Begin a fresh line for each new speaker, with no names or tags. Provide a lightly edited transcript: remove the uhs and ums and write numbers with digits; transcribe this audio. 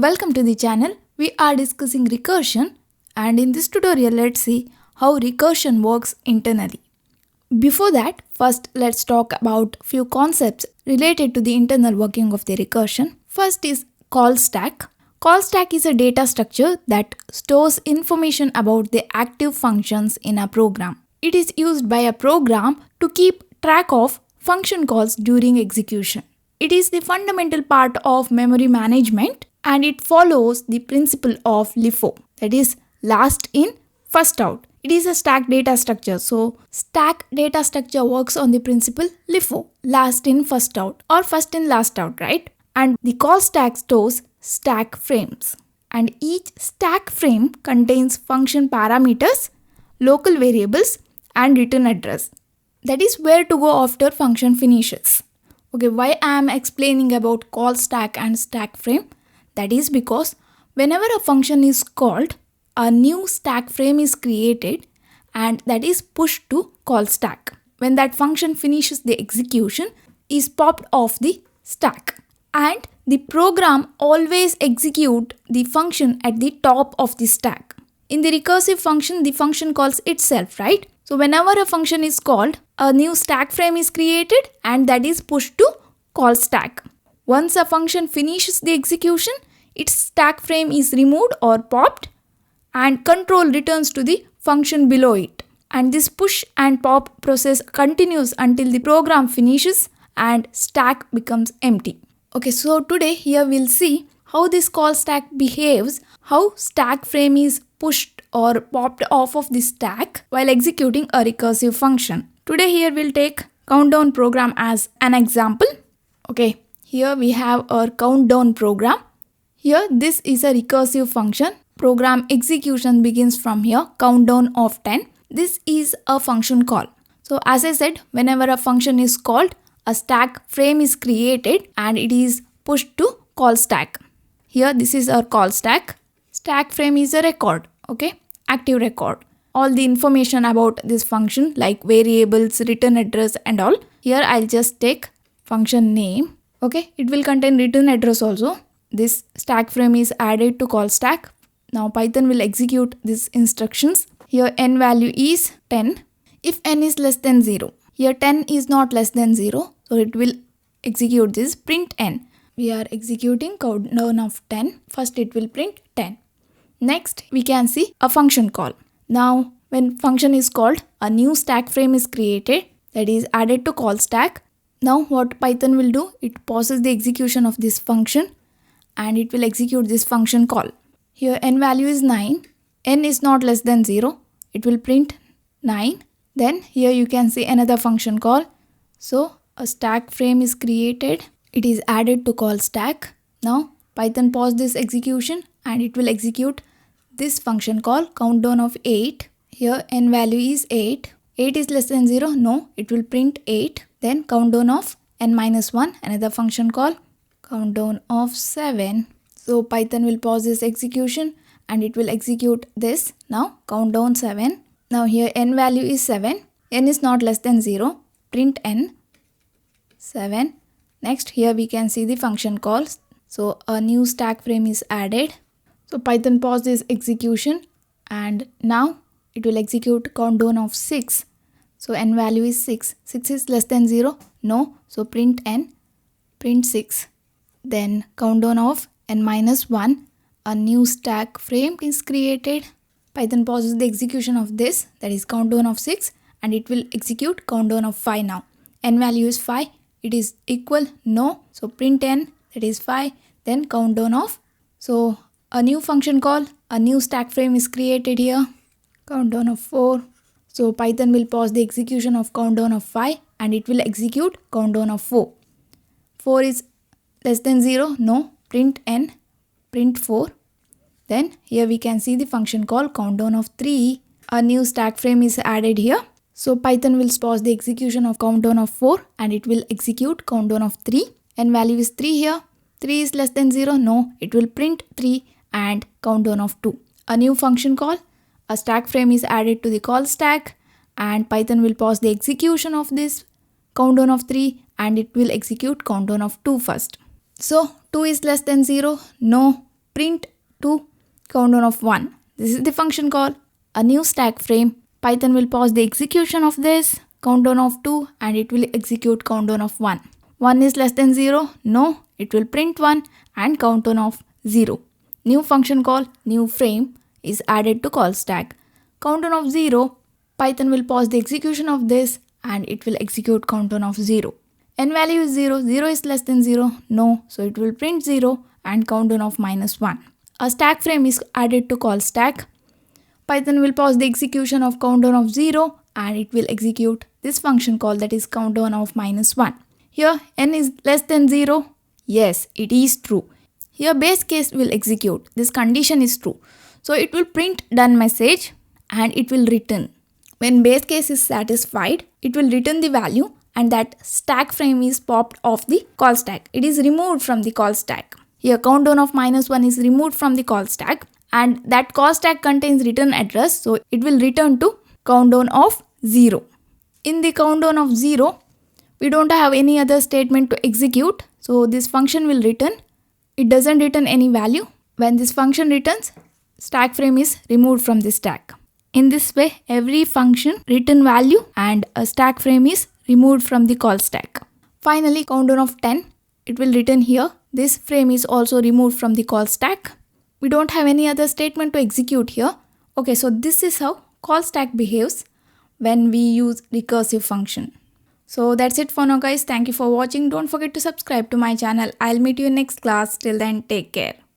Welcome to the channel. We are discussing recursion, and in this tutorial let's see how recursion works internally. Before that, first let's talk about few concepts related to the internal working of the recursion. First is call stack. Call stack is a data structure that stores information about the active functions in a program. It is used by a program to keep track of function calls during execution. It is the fundamental part of memory management and it follows the principle of LIFO, that is last in, first out. It is a stack data structure. So stack data structure works on the principle LIFO, last in, first out, or first in, last out, right? And the call stack stores stack frames. And each stack frame contains function parameters, local variables, and return address. That is where to go after function finishes. Okay, why I am explaining about call stack and stack frame? That is because whenever a function is called, a new stack frame is created and that is pushed to call stack. When that function finishes the execution, is popped off the stack. And the program always executes the function at the top of the stack. In the recursive function, the function calls itself, right? So whenever a function is called, a new stack frame is created and that is pushed to call stack. Once a function finishes the execution, its stack frame is removed or popped and control returns to the function below it. And this push and pop process continues until the program finishes and stack becomes empty. Okay, so today here we'll see how this call stack behaves, how stack frame is pushed or popped off of the stack while executing a recursive function. Today here we'll take countdown program as an example. Okay, here we have our countdown program. Here this is a recursive function. Program execution begins from here, countdown of 10. This is a function call. So as I said, whenever a function is called, a stack frame is created and it is pushed to call stack. Here this is our call stack. Stack frame is a record, okay, active record. All the information about this function like variables, return address and all. Here I'll just take function name. Okay, it will contain return address also. This stack frame is added to call stack. Now Python will execute these instructions. Here n value is 10 if n is less than 0. Here 10 is not less than 0. So it will execute this print n. We are executing countdown of 10. First it will print 10. Next we can see a function call. Now when function is called, a new stack frame is created that is added to call stack. Now what Python will do, it pauses the execution of this function and it will execute this function call. Here n value is 9. N is not less than 0. It will print 9. Then here you can see another function call. So a stack frame is created. It is added to call stack. Now Python pause this execution and it will execute this function call countdown of 8. Here n value is 8. 8 is less than 0. No, it will print 8. Then countdown of n minus 1. Another function call countdown of 7. So Python will pause this execution and it will execute this. Now countdown 7. Now here n value is 7. N is not less than 0. Print n 7. Next here we can see the function calls. So a new stack frame is added. So Python pause this execution and now it will execute countdown of 6. So n value is 6. 6 is less than 0. No. So print n. Print 6. Then countdown of n minus 1. A new stack frame is created. Python pauses the execution of this, that is countdown of 6, and it will execute countdown of 5 now. N value is 5. It is equal, no. So print n, that is 5. Then countdown of. So a new function call, a new stack frame is created here. Countdown of 4. So Python will pause the execution of countdown of 5 and it will execute countdown of 4. 4 is less than 0, no. Print n, print 4. Then here we can see the function call countdown of 3. A new stack frame is added here. So Python will pause the execution of countdown of 4 and it will execute countdown of 3. N value is 3 here. 3 is less than 0. No, it will print 3 and countdown of 2. A new function call. A stack frame is added to the call stack and Python will pause the execution of this countdown of 3 and it will execute countdown of 2 first. So 2 is less than 0. No. print to countdown of 1. This is the function call a new stack frame. Python will pause the execution of this countdown of 2 and it will execute countdown of 1. 1 is less than 0? No, it will print 1 and countdown of 0. New function call new frame is added to call stack. Countdown of 0, Python will pause the execution of this and it will execute countdown of 0. N value is 0, 0 is less than 0? No, so it will print 0 and countdown of -1. A stack frame is added to call stack. Python will pause the execution of countdown of 0 and it will execute this function call, that is countdown of -1. Here n is less than 0. Yes, it is true. Here base case will execute. This condition is true. So it will print done message and it will return. When base case is satisfied, it will return the value and that stack frame is popped off the call stack. It is removed from the call stack. Here countdown of -1 is removed from the call stack and that call stack contains return address, so it will return to countdown of 0. In the countdown of 0, we don't have any other statement to execute, so this function will return. It doesn't return any value. When this function returns, stack frame is removed from the stack. In this way, every function return value and a stack frame is removed from the call stack. Finally, countdown of 10, it will return here. This frame is also removed from the call stack. We don't have any other statement to execute here. Okay, so this is how call stack behaves when we use recursive function. So that's it for now guys. Thank you for watching. Don't forget to subscribe to my channel. I'll meet you in next class. Till then, take care.